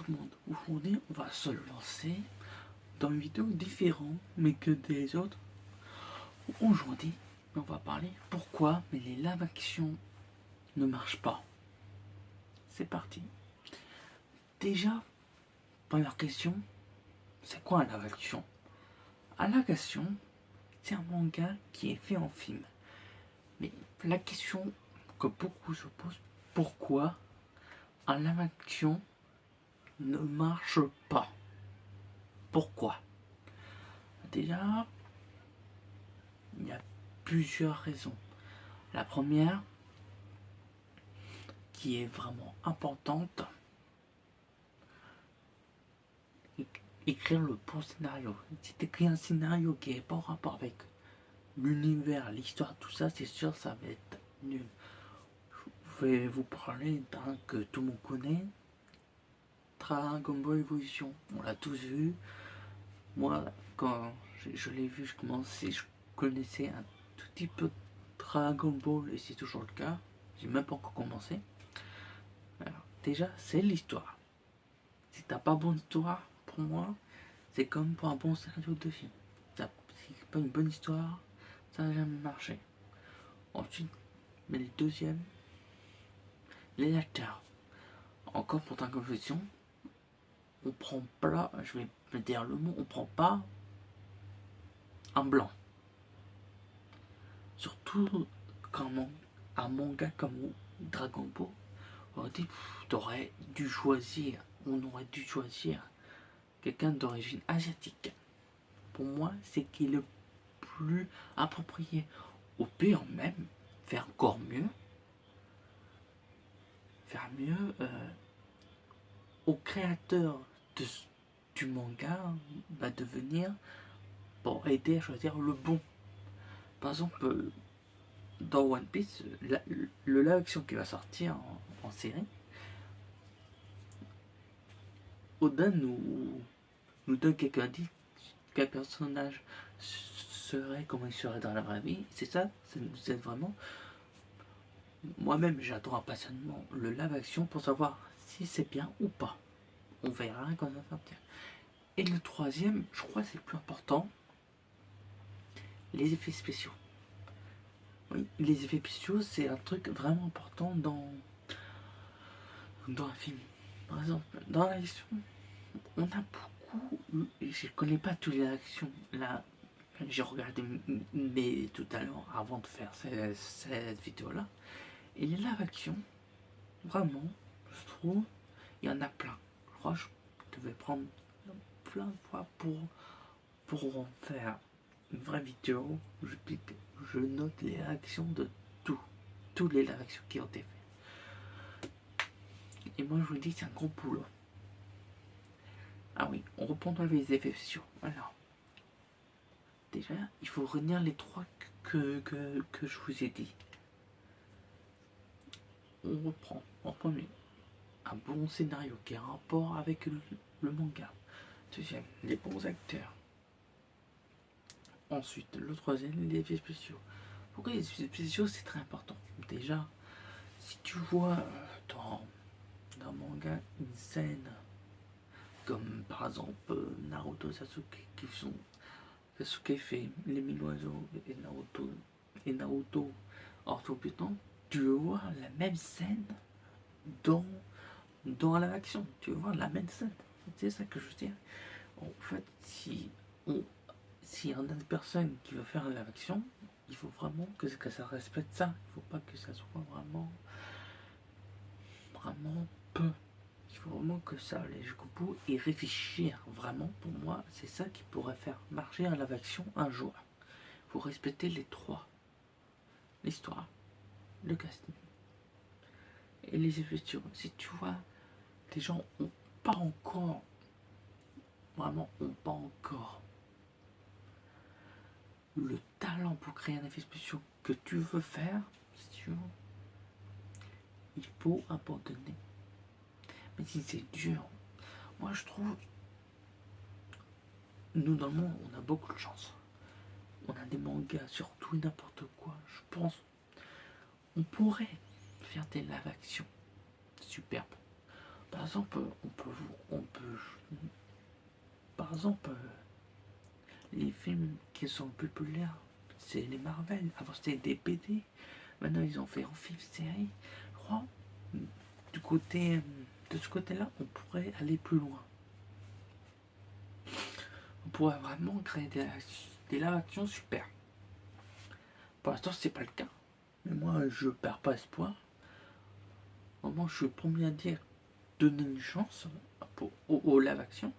tout le monde. Aujourd'hui, on va se lancer dans une vidéo différente, mais que des autres. Aujourd'hui, on va parler pourquoi mais les live action ne marchent pas. C'est parti. Déjà, première question, c'est quoi un live action? Un live action, c'est un manga qui est fait en film. Mais la question que beaucoup se posent, pourquoi un live action ne marche pas? Pourquoi? Déjà, il y a plusieurs raisons. La première, qui est vraiment importante, écrire le bon scénario. Si tu écris un scénario qui n'est pas en rapport avec l'univers, l'histoire, tout ça, c'est sûr, ça va être nul. Je vais vous parler d'un que tout le monde connaît, Dragon Ball Evolution. On l'a tous vu. Moi, quand je l'ai vu, je connaissais un tout petit peu Dragon Ball et c'est toujours le cas. J'ai même pas encore commencé. Alors, déjà, c'est l'histoire. Si t'as pas bonne histoire, pour moi, c'est comme pour un bon scénario de film. Si c'est pas une bonne histoire, ça n'a jamais marché. Ensuite, mais le deuxième, les acteurs. Encore pour ta confusion, on prend pas, je vais me dire le mot, on prend pas un blanc. Surtout quand un manga comme Dragon Ball, on dit, t'aurais dû choisir, on aurait dû choisir quelqu'un d'origine asiatique. Pour moi, c'est qui est le plus approprié. Au pire même, faire encore mieux, au créateur du manga de venir pour aider à choisir le bon. Par exemple, dans One Piece, le live action qui va sortir en série, Oda nous donne quelques indices, quel personnage serait, comment il serait dans la vraie vie. C'est ça nous aide vraiment. Moi-même, j'attends impatiemment le live action pour savoir si c'est bien ou pas. On verra quand ça va sortir. Et le troisième, je crois que c'est le plus important, les effets spéciaux. Oui, les effets spéciaux, c'est un truc vraiment important dans un film. Par exemple, dans l'action, on a beaucoup. Je connais pas toutes les actions. Là, j'ai regardé tout à l'heure avant de faire cette vidéo-là. Et les live action, vraiment, je trouve, il y en a plein. Je crois que je devais prendre plein de fois pour en faire une vraie vidéo. Je note les réactions de tous les réactions qui ont été faites. Et moi, je vous dis, c'est un gros boulot. Ah oui, on reprend dans les effets spéciaux. Alors, déjà, il faut retenir les trois que je vous ai dit. On reprend en premier un bon scénario qui a un rapport avec le manga. Deuxième, les bons acteurs. Ensuite, le troisième, les effets spéciaux. Pourquoi les effets spéciaux, c'est très important? Déjà, si tu vois dans un manga une scène comme par exemple Naruto Sasuke qui sont Sasuke fait les mille oiseaux et Naruto orthopétant, tu veux voir la même scène dans l'action, tu veux voir la même scène, c'est ça que je veux dire. En fait, si y en a des personnes qui veulent faire l'action, il faut vraiment que ça respecte ça, il faut pas que ça soit vraiment peu. Il faut vraiment que ça aille jusqu'au bout et réfléchir vraiment. Pour moi, c'est ça qui pourrait faire marcher un live action un jour. Il faut respecter les trois: l'histoire, le casting et les effets spéciaux. Si tu vois, les gens ont pas encore, vraiment, ont pas encore le talent pour créer un effet spécial que tu veux faire, si tu veux, il faut abandonner. Mais si c'est dur, moi je trouve, nous dans le monde, on a beaucoup de chance. On a des mangas sur tout et n'importe quoi. Je pense, on pourrait faire des live action superbes. Par exemple, par exemple, les films qui sont populaires, c'est les Marvel. Avant c'était des BD, maintenant ils ont fait en film série. Je crois, du côté, de ce côté-là, on pourrait aller plus loin. On pourrait vraiment créer des live-action super. Pour l'instant, c'est pas le cas. Mais moi, je perds pas espoir. Vraiment, je suis le premier à dire donner une chance au live-action.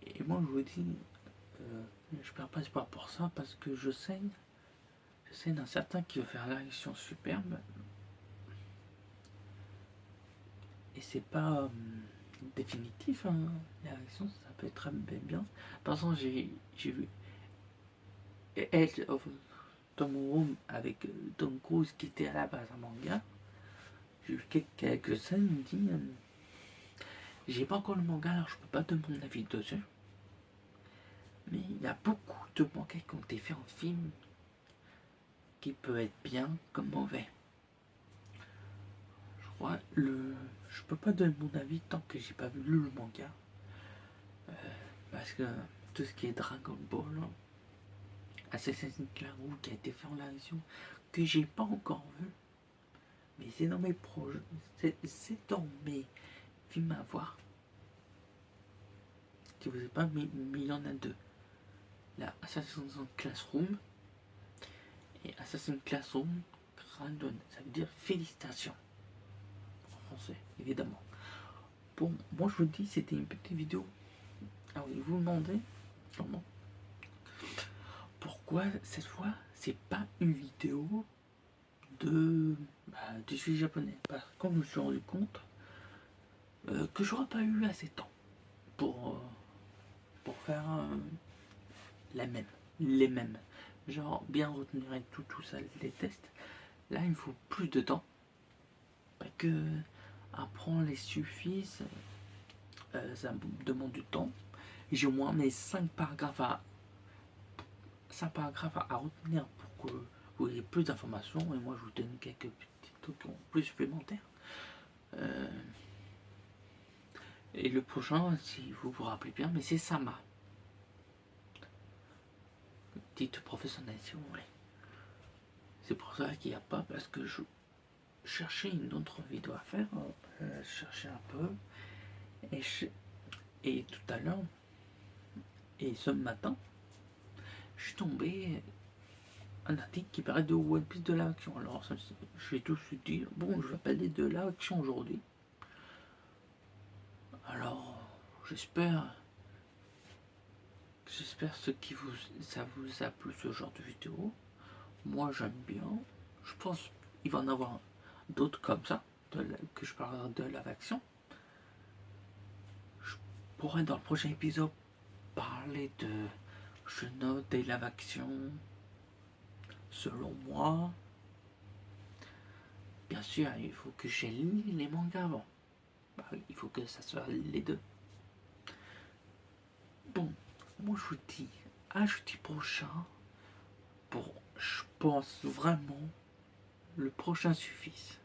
Et moi, je vous dis, je perds pas espoir pour ça parce que je sais d'un certain qui veut faire la réaction superbe. Et c'est pas définitif, hein. La réaction, ça peut être très bien. Par exemple, j'ai vu Edge of Tomorrow avec Tom Cruise qui était à la base un manga. J'ai vu quelques scènes, il me dit j'ai pas encore le manga alors je peux pas donner mon avis dessus. Mais il y a beaucoup de mangas qui ont été faits en film qui peut être bien comme mauvais. Je peux pas donner mon avis tant que j'ai pas vu le manga. Parce que tout ce qui est Dragon Ball, Assassin's Creed qui a été fait en live action, que j'ai pas encore vu, mais c'est dans mes projets, c'est dans mes films à voir. Si vous savez pas, mais il y en a deux. La Assassin's Classroom et Assassin's Classroom Random, ça veut dire félicitations en français, évidemment. Bon, moi je vous dis, c'était une petite vidéo. Alors, vous vous demandez comment, pourquoi cette fois c'est pas une vidéo du sujet japonais. Parce que quand je me suis rendu compte que j'aurais pas eu assez de temps pour faire les mêmes. Genre bien retenir et tout ça, les tests. Là, il me faut plus de temps. Parce que apprendre les suffices, ça me demande du temps. J'ai au moins mes 5 paragraphes à retenir pour que vous ayez plus d'informations. Et moi, je vous donne quelques petits trucs plus supplémentaires. Et le prochain, si vous vous rappelez bien, mais c'est Sama. Titre professionnel, si vous voulez. C'est pour ça qu'il n'y a pas, parce que je cherchais une autre vidéo à faire. Je cherchais un peu. Et tout à l'heure, et ce matin, je suis tombé un article qui parlait de One Piece de l'action. Alors, je vais tout de suite dire, bon, je vais parler de l'action aujourd'hui. Alors, j'espère ça vous a plu ce genre de vidéo. Moi, j'aime bien. Je pense qu'il va en avoir d'autres comme ça, que je parlerai de l'action. Je pourrais dans le prochain épisode parler de je note des live-action selon moi. Bien sûr, il faut que j'ai lu les mangas avant. Il faut que ça soit les deux. Bon, moi je vous dis à jeudi prochain pour, je pense vraiment, le prochain Suffice.